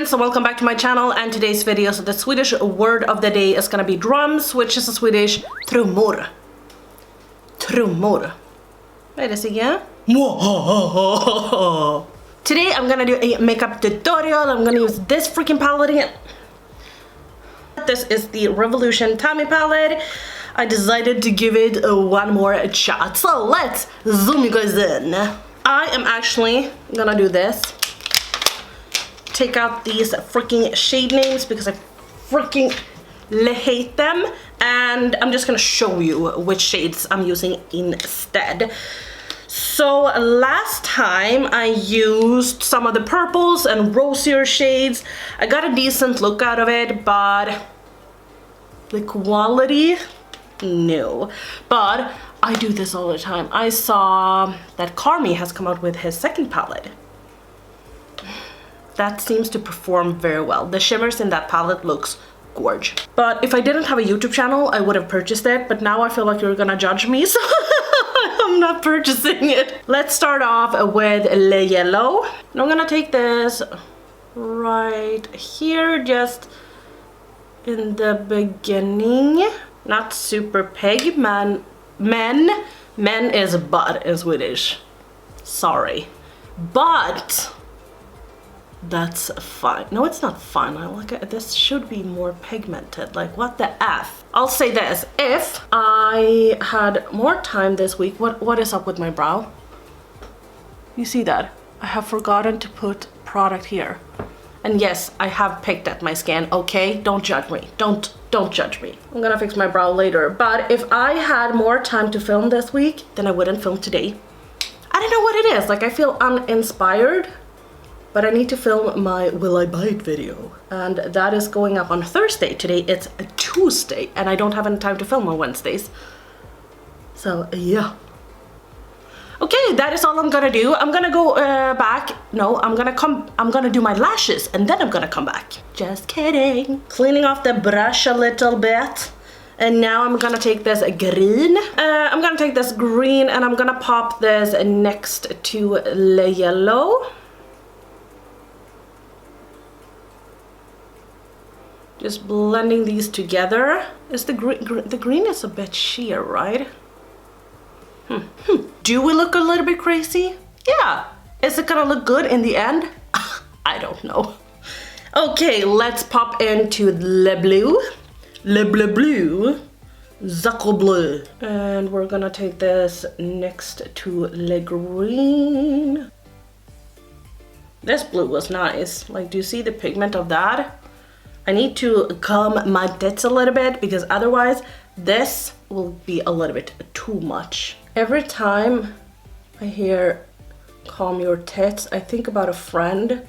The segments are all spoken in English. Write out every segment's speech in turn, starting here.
friends, and welcome back to my channel. And today's video, so the Swedish word of the day is gonna be drums, which is a Swedish trummor. Trummor. Vad är det, Sigge? Today I'm gonna do a makeup tutorial. I'm gonna use this freaking palette again. This is the Revolution Tammi palette. I decided to give it one more shot. So let's zoom you guys in. I am actually gonna do this. Take out these freaking shade names because I freaking hate them, and I'm just gonna show you which shades I'm using instead. So last time I used some of the purples and rosier shades. I got a decent look out of it, but the quality, no. But I do this all the time. I saw that Carnival has come out with his second palette. That seems to perform very well. The shimmers in that palette looks gorgeous. But if I didn't have a YouTube channel, I would have purchased it. But now I feel like you're gonna judge me, so I'm not purchasing it. Let's start off with Le Yellow. And I'm gonna take this right here, just in the beginning. Not super pig, men is butt in Swedish. Sorry. But that's fine. No, it's not fine. I like it. This should be more pigmented. Like, what the F? I'll say this. If I had more time this week, what is up with my brow? You see that? I have forgotten to put product here. And yes, I have picked at my skin, okay? Don't judge me. Don't judge me. I'm gonna fix my brow later. But if I had more time to film this week, then I wouldn't film today. I don't know what it is. Like, I feel uninspired. But I need to film my Will I Buy It video. And that is going up on Thursday. Today it's a Tuesday. And I don't have any time to film on Wednesdays. So, yeah. Okay, that is all I'm gonna do. I'm gonna go back. No, I'm gonna do my lashes. And then I'm gonna come back. Just kidding. Cleaning off the brush a little bit. And now I'm gonna take this green. I'm gonna take this green and I'm gonna pop this next to the yellow. Just blending these together. Is the green is a bit sheer, right? Do we look a little bit crazy? Yeah. Is it gonna look good in the end? I don't know. Okay, let's pop into Le Bleu. Le Bleu. Zacco Bleu. And we're gonna take this next to Le Green. This blue was nice. Like, do you see the pigment of that? I need to calm my tits a little bit because otherwise this will be a little bit too much. Every time I hear calm your tits, I think about a friend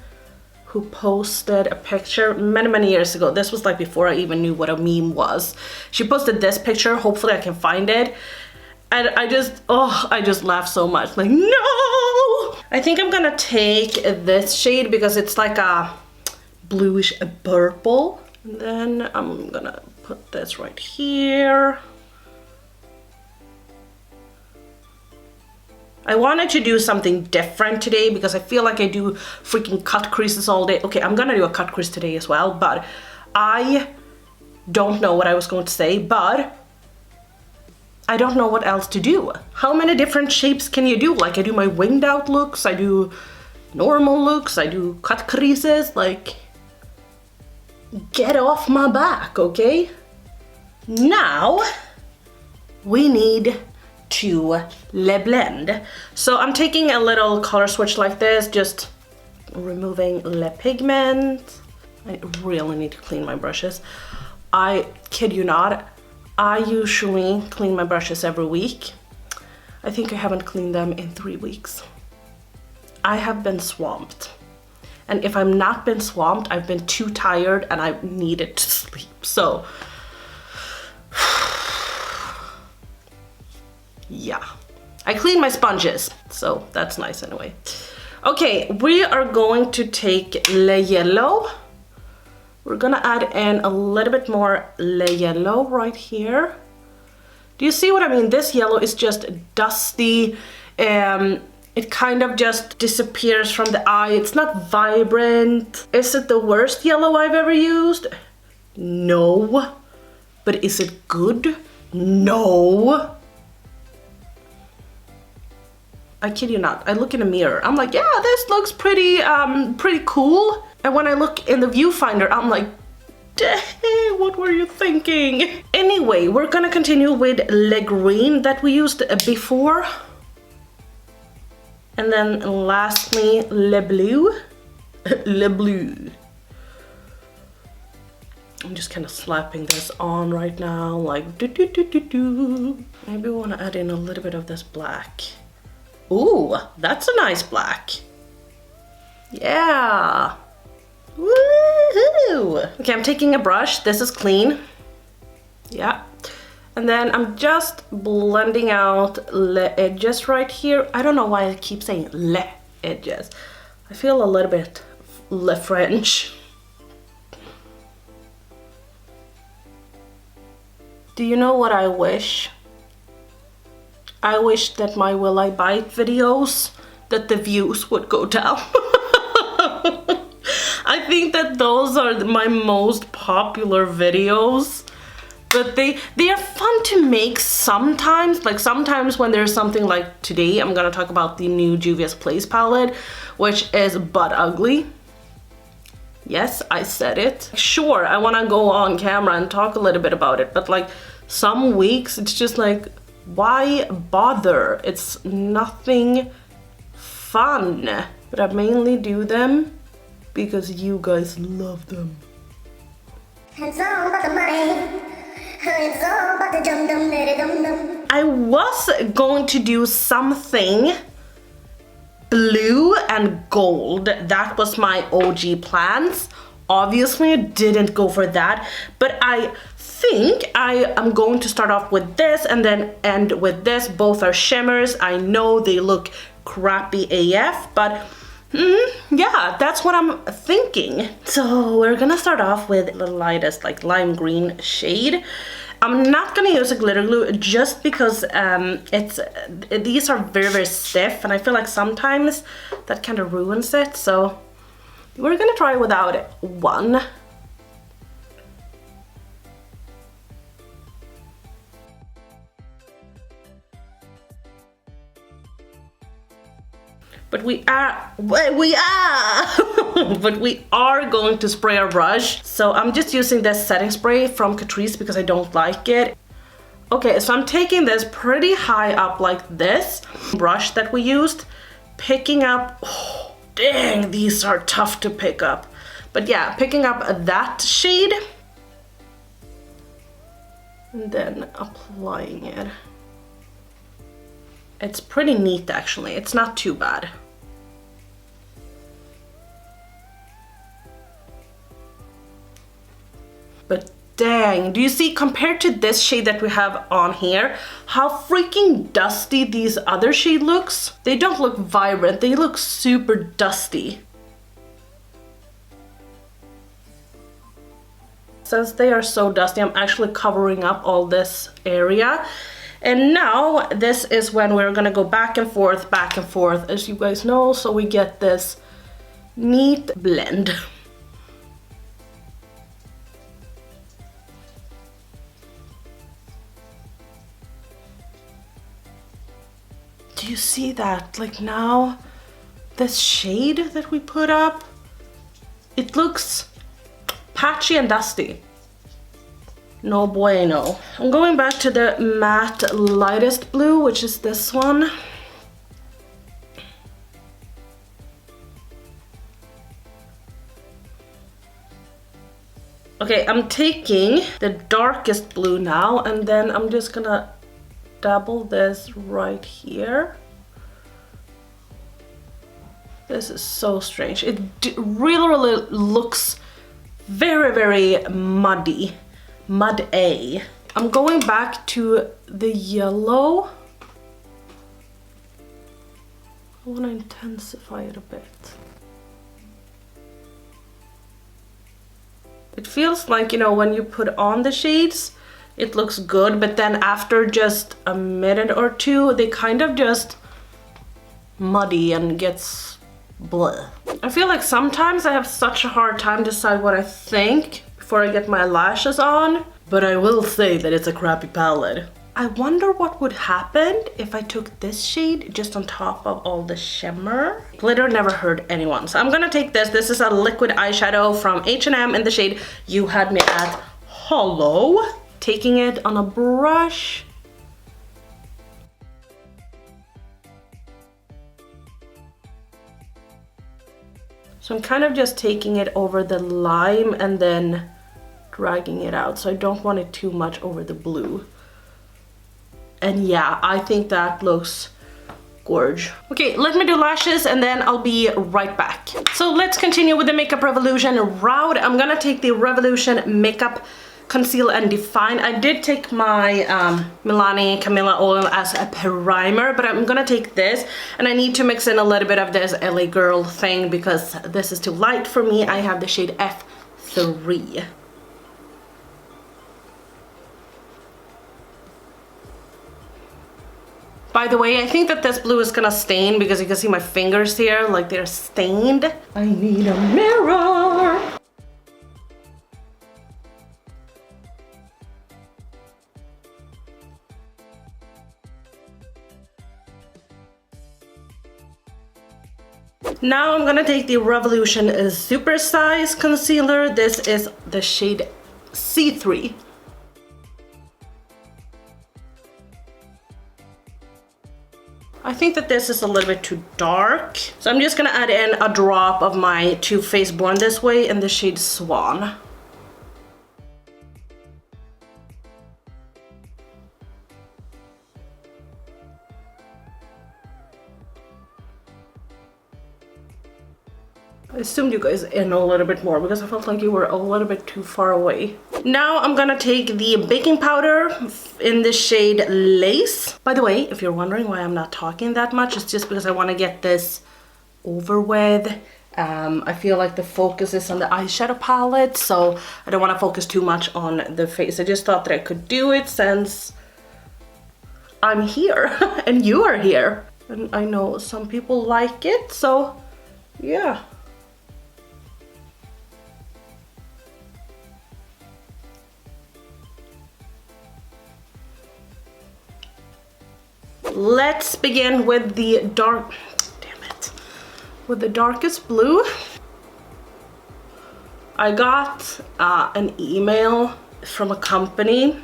who posted a picture many years ago. This was like before I even knew what a meme was. She posted this picture, hopefully I can find it. And I just laughed so much, like, no! I think I'm gonna take this shade because it's like a bluish purple. And then I'm gonna put this right here. I wanted to do something different today because I feel like I do freaking cut creases all day. Okay, I'm gonna do a cut crease today as well, but I don't know what I was going to say, but I don't know what else to do. How many different shapes can you do? Like, I do my winged out looks, I do normal looks, I do cut creases, like, get off my back, okay? Now we need to blend. So I'm taking a little color switch like this, just removing the pigment. I really need to clean my brushes. I kid you not, I usually clean my brushes every week. I think I haven't cleaned them in 3 weeks. I have been swamped. And if I've not been swamped, I've been too tired and I needed to sleep. So, yeah. I clean my sponges, so that's nice anyway. Okay, we are going to take Le Yellow. We're gonna add in a little bit more Le Yellow right here. Do you see what I mean? This yellow is just dusty, It kind of just disappears from the eye. It's not vibrant. Is it the worst yellow I've ever used? No. But is it good? No. I kid you not. I look in a mirror. I'm like, yeah, this looks pretty cool. And when I look in the viewfinder, I'm like, dang, what were you thinking? Anyway, we're gonna continue with Le Green that we used before. And then lastly, Le Bleu. Le Bleu. I'm just kind of slapping this on right now, like do do do do do. Maybe we want to add in a little bit of this black. Ooh, that's a nice black. Yeah. Woohoo! Okay, I'm taking a brush. This is clean. Yeah. And then I'm just blending out the edges right here. I don't know why I keep saying le edges. I feel a little bit le French. Do you know what I wish? I wish that my Will I Bite videos, that the views would go down. I think that those are my most popular videos. But they are fun to make sometimes. Like sometimes when there's something like today, I'm gonna talk about the new Juvia's Place palette, which is butt ugly. Yes, I said it. Sure, I wanna go on camera and talk a little bit about it, but like some weeks it's just like, why bother? It's nothing fun. But I mainly do them because you guys love them. It's all about the money. It's all about the dum dum dum dum. I was going to do something blue and gold. That was my OG plans. Obviously I didn't go for that, but I think I am going to start off with this and then end with this. Both are shimmers. I know they look crappy AF, but yeah, that's what I'm thinking. So we're gonna start off with the lightest, like lime green shade. I'm not gonna use a glitter glue just because these are very, very stiff, and I feel like sometimes that kind of ruins it. So we're gonna try without one. But we are going to spray our brush. So I'm just using this setting spray from Catrice because I don't like it. Okay, so I'm taking this pretty high up like this brush that we used, picking up, oh, dang, these are tough to pick up. But yeah, picking up that shade and then applying it. It's pretty neat actually, it's not too bad. But dang, do you see, compared to this shade that we have on here, how freaking dusty these other shade looks? They don't look vibrant, they look super dusty. Since they are so dusty, I'm actually covering up all this area. And now this is when we're gonna go back and forth, as you guys know, so we get this neat blend. Do you see that? Like now, this shade that we put up, it looks patchy and dusty. No bueno. I'm going back to the matte lightest blue, which is this one. Okay, I'm taking the darkest blue now, and then I'm just gonna double this right here. This is so strange. It really looks very, very muddy. Mud-A. I'm going back to the yellow. I want to intensify it a bit. It feels like, you know, when you put on the shades, it looks good, but then after just a minute or two, they kind of just muddy and gets bleh. I feel like sometimes I have such a hard time decide what I think before I get my lashes on, but I will say that it's a crappy palette. I wonder what would happen if I took this shade just on top of all the shimmer. Glitter never hurt anyone. So I'm gonna take this. This is a liquid eyeshadow from H&M in the shade You Had Me at Holo. Taking it on a brush. So I'm kind of just taking it over the lime and then dragging it out. So I don't want it too much over the blue. And yeah, I think that looks gorge. Okay, let me do lashes and then I'll be right back. So let's continue with the Makeup Revolution route. I'm gonna take the Revolution Makeup Conceal and Define. I did take my Milani Camellia oil as a primer, but I'm gonna take this and I need to mix in a little bit of this LA Girl thing because this is too light for me. I have the shade F3. By the way, I think that this blue is gonna stain because you can see my fingers here, like they're stained. I need a mirror. Now I'm gonna take the Revolution Super Size Concealer. This is the shade C3. I think that this is a little bit too dark. So I'm just gonna add in a drop of my Too Faced Born This Way in the shade Swan. I assumed you guys in a little bit more because I felt like you were a little bit too far away. Now I'm gonna take the baking powder in the shade Lace. By the way, if you're wondering why I'm not talking that much, it's just because I want to get this over with. I feel like the focus is on the eyeshadow palette, so I don't want to focus too much on the face. I just thought that I could do it since I'm here and you are here. And I know some people like it, so yeah. Let's begin with the with the darkest blue. I got an email from a company.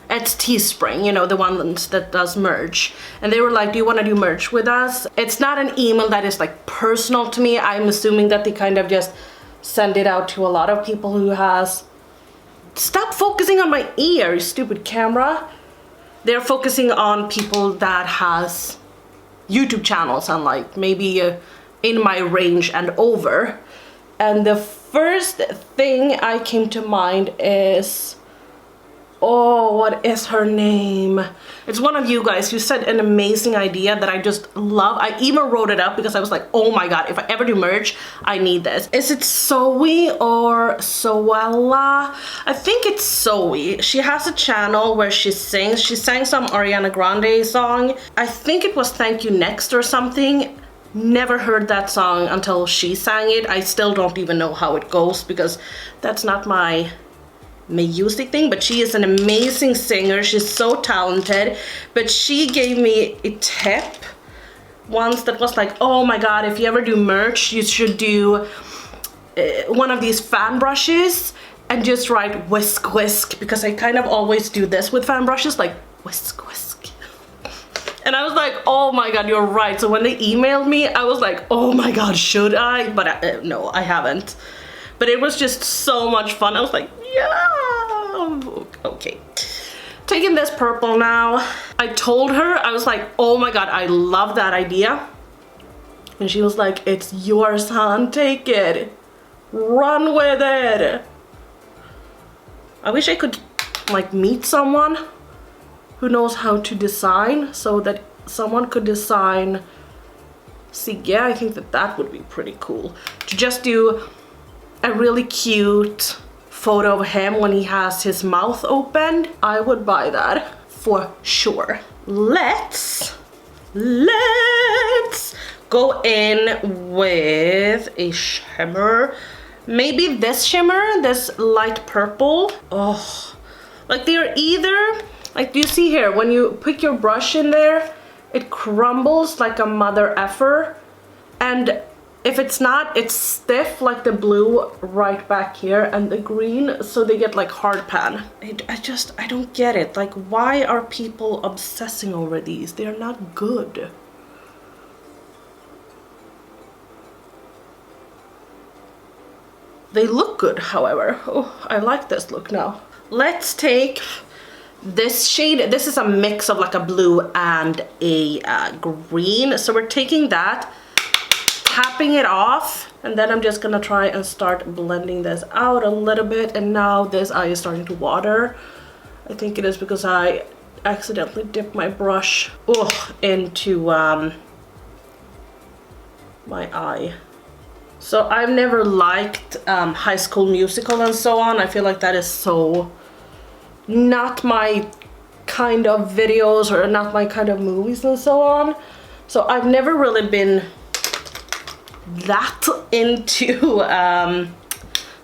It's Teespring, you know, the ones that does merch. And they were like, do you want to do merch with us? It's not an email that is like personal to me. I'm assuming that they kind of just send it out to a lot of people who has... Stop focusing on my ear, you stupid camera. They're focusing on people that has YouTube channels and like maybe in my range and over. And the first thing I came to mind is, oh, what is her name? It's one of you guys who said an amazing idea that I just love. I even wrote it up because I was like, oh my god, if I ever do merch, I need this. Is it Zoe or Zoella? I think it's Zoe. She has a channel where she sings. She sang some Ariana Grande song. I think it was Thank You Next or something. Never heard that song until she sang it. I still don't even know how it goes because that's not my music thing, but she is an amazing singer. She's so talented. But she gave me a tip once that was like, oh my god, if you ever do merch, you should do one of these fan brushes and just write whisk whisk, because I kind of always do this with fan brushes, like whisk whisk. And I was like, oh my god, you're right. So when they emailed me, I was like, oh my god, should I? But no, I haven't. But it was just so much fun. I was like, yeah, okay. Taking this purple now. I told her, I was like, oh my god, I love that idea. And she was like, it's yours, hon, take it. Run with it. I wish I could like meet someone who knows how to design so that someone could design. See, yeah, I think that that would be pretty cool. To just do a really cute photo of him when he has his mouth opened. I would buy that for sure. Let's go in with a shimmer. Maybe this shimmer, this light purple. Oh, like they're either, like you see here, when you put your brush in there, it crumbles like a mother effer. And if it's not, it's stiff like the blue right back here and the green, so they get like hard pan. I don't get it. Like, why are people obsessing over these? They are not good. They look good, however. Oh, I like this look now. Let's take this shade. This is a mix of like a blue and a green. So we're taking that, tapping it off, and then I'm just gonna try and start blending this out a little bit. And now this eye is starting to water. I think it is because I accidentally dipped my brush into my eye. So I've never liked High School Musical and so on. I feel like that is so not my kind of videos or not my kind of movies and so on. So I've never really been that into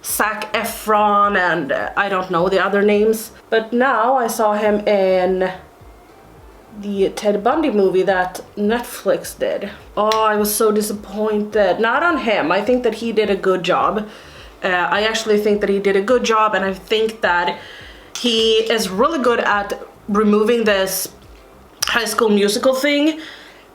Zac Efron and I don't know the other names. But now I saw him in the Ted Bundy movie that Netflix did. Oh, I was so disappointed. Not on him. I think that he did a good job. I actually think that he did a good job, and I think that he is really good at removing this High School Musical thing.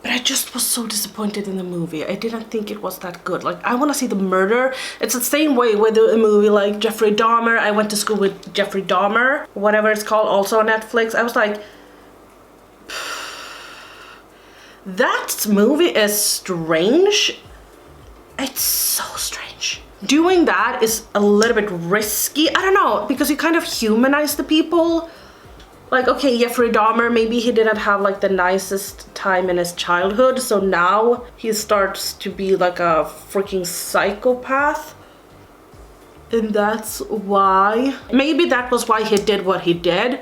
But I just was so disappointed in the movie. I didn't think it was that good. Like, I want to see the murder. It's the same way with a movie like Jeffrey Dahmer. I went to school with Jeffrey Dahmer, whatever it's called, also on Netflix. I was like, that movie is strange. It's so strange. Doing that is a little bit risky. I don't know, because you kind of humanize the people. Like, okay, Jeffrey Dahmer, maybe he didn't have like the nicest time in his childhood, so now he starts to be like a freaking psychopath. And that's why. Maybe that was why he did what he did.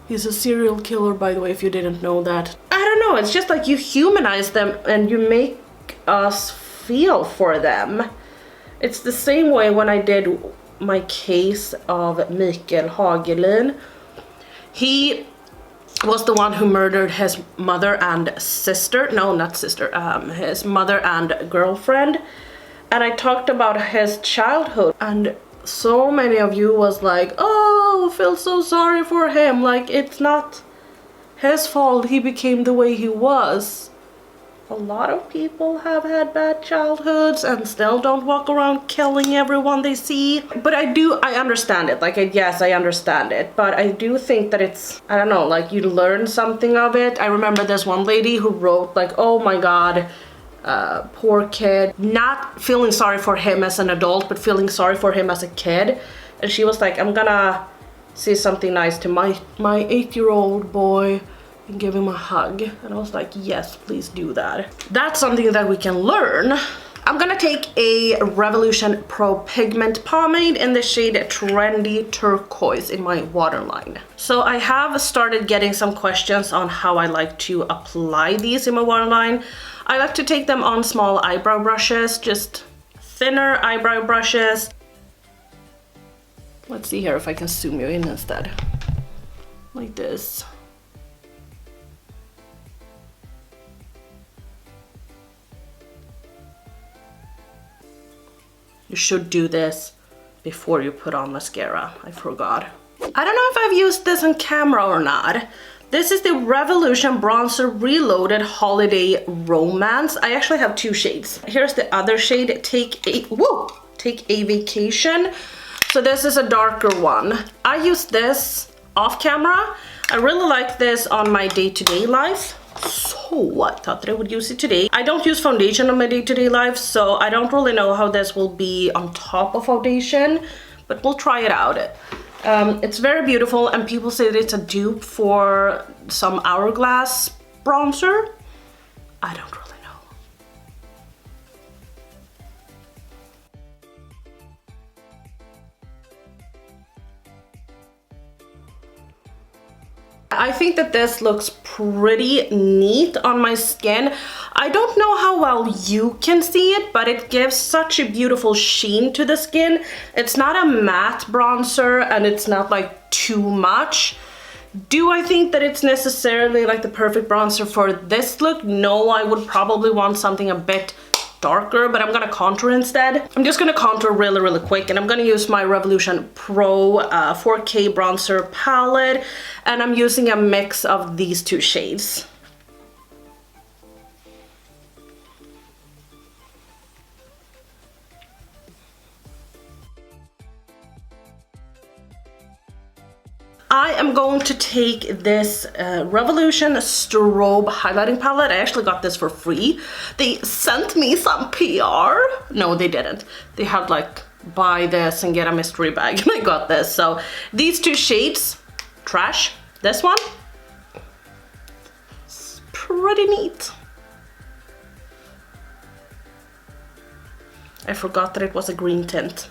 He's a serial killer, by the way, if you didn't know that. I don't know, it's just like you humanize them and you make us feel for them. It's the same way when I did my case of Mikael Hagelin. He was the one who murdered his mother and sister. No, not sister. His mother and girlfriend. And I talked about his childhood. And so many of you was like, oh, I feel so sorry for him. Like, it's not his fault he became the way he was. A lot of people have had bad childhoods and still don't walk around killing everyone they see. But I understand it. Like, yes, I understand it. But I do think that it's, I don't know, like you learn something of it. I remember this one lady who wrote like, oh my God, poor kid. Not feeling sorry for him as an adult, but feeling sorry for him as a kid. And she was like, I'm gonna say something nice to my 8-year-old boy and give him a hug. And I was like, yes, please do that. That's something that we can learn. I'm gonna take a Revolution Pro Pigment Pomade in the shade Trendy Turquoise in my waterline. So I have started getting some questions on how I like to apply these in my waterline. I like to take them on small eyebrow brushes, just thinner eyebrow brushes. Let's see here if I can zoom you in instead. Like this. You should do this before you put on mascara. I forgot. I don't know if I've used this on camera or not. This is the Revolution Bronzer Reloaded Holiday Romance. I actually have two shades. Here's the other shade, Take a Vacation. So this is a darker one. I use this off camera. I really like this on my day-to-day life. So I thought that I would use it today. I don't use foundation on my day-to-day life, so I don't really know how this will be on top of foundation, but we'll try it out. It's very beautiful, and people say that it's a dupe for some Hourglass bronzer. I don't really know. I think that this looks pretty neat on my skin. I don't know how well you can see it, but it gives such a beautiful sheen to the skin. It's not a matte bronzer and it's not like too much. Do I think that it's necessarily like the perfect bronzer for this look? No, I would probably want something a bit darker, but I'm gonna contour instead. I'm just gonna contour really quick, and I'm gonna use my Revolution Pro 4K bronzer palette, and I'm using a mix of these two shades. I am going to take this Revolution Strobe highlighting palette. I actually got this for free. They sent me some PR. No, they didn't. They had like, buy this and get a mystery bag, and I got this. So these two shades, trash. This one, it's pretty neat. I forgot that it was a green tint.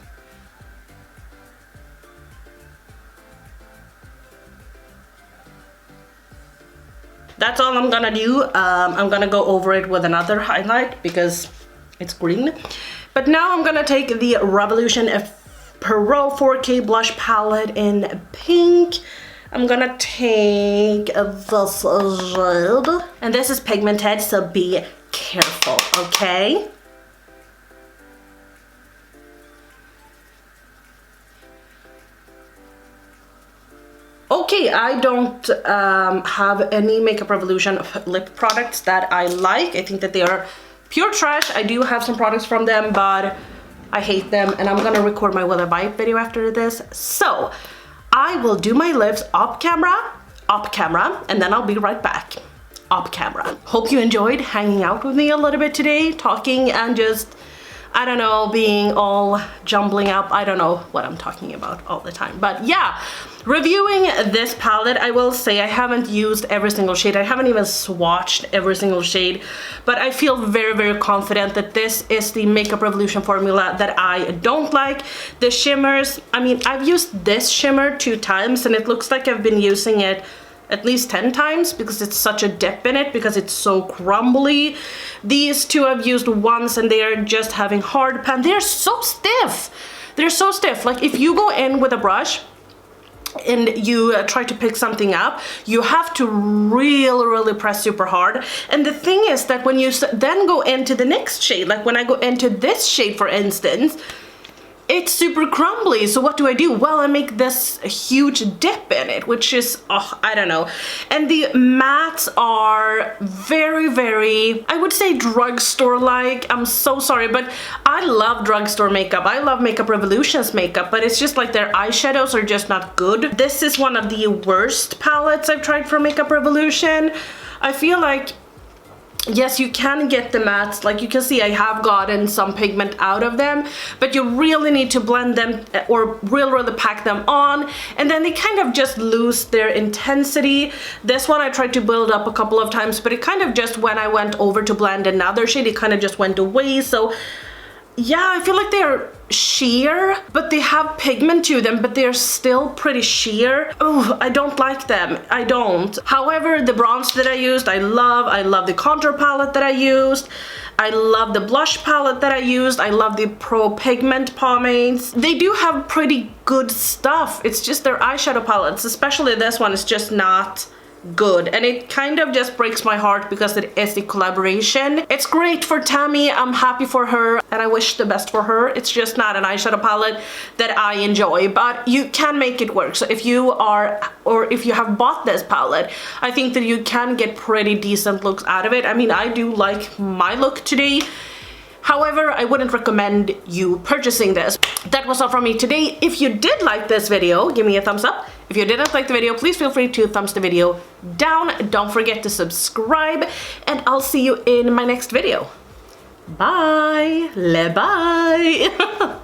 That's all I'm gonna do. I'm gonna go over it with another highlight because it's green. But now I'm gonna take the Revolution Pro 4K blush palette in pink. I'm gonna take this shade. And this is pigmented, so be careful, okay? Okay, I don't have any Makeup Revolution lip products that I like. I think that they are pure trash. I do have some products from them, but I hate them, and I'm gonna record my Will I Buy It video after this. So I will do my lips off camera, and then I'll be right back. Off camera. Hope you enjoyed hanging out with me a little bit today, talking and just, I don't know, being all jumbling up. I don't know what I'm talking about all the time. But yeah, reviewing this palette, I will say I haven't used every single shade. I haven't even swatched every single shade. But I feel very confident that this is the Makeup Revolution formula that I don't like. The shimmers, I mean, I've used this shimmer 2 times and it looks like I've been using it at least 10 times because it's such a dip in it, because it's so crumbly. These two I've used once and they are just having hard pan. They're so stiff. They're so stiff. Like if you go in with a brush and you try to pick something up, you have to really press super hard. And the thing is that when you then go into the next shade, like when I go into this shade for instance, it's super crumbly. So what do? Well, I make this huge dip in it, which is, oh, I don't know. And the mattes are very, I would say drugstore-like. I'm so sorry, but I love drugstore makeup. I love Makeup Revolution's makeup, but it's just like their eyeshadows are just not good. This is one of the worst palettes I've tried from Makeup Revolution. I feel like, yes, you can get the mattes, like you can see I have gotten some pigment out of them, but you really need to blend them or really pack them on, and then they kind of just lose their intensity. This one I tried to build up a couple of times, but it kind of just, when I went over to blend another shade, it kind of just went away. So yeah, I feel like they're sheer, but they have pigment to them, but they're still pretty sheer. Oh, I don't like them. I don't. However, the bronze that I used, I love the contour palette that I used. I love the blush palette that I used. I love the Pro Pigment pomades. They do have pretty good stuff. It's just their eyeshadow palettes, especially this one, is just not good, and it kind of just breaks my heart because it is a collaboration. It's great for Tammi, I'm happy for her, and I wish the best for her. It's just not an eyeshadow palette that I enjoy, but you can make it work. So if you are, or if you have bought this palette, I think that you can get pretty decent looks out of it. I mean, I do like my look today. However, I wouldn't recommend you purchasing this. That was all from me today. If you did like this video, give me a thumbs up. If you didn't like the video, please feel free to thumbs the video down. Don't forget to subscribe, and I'll see you in my next video. Bye. Le bye.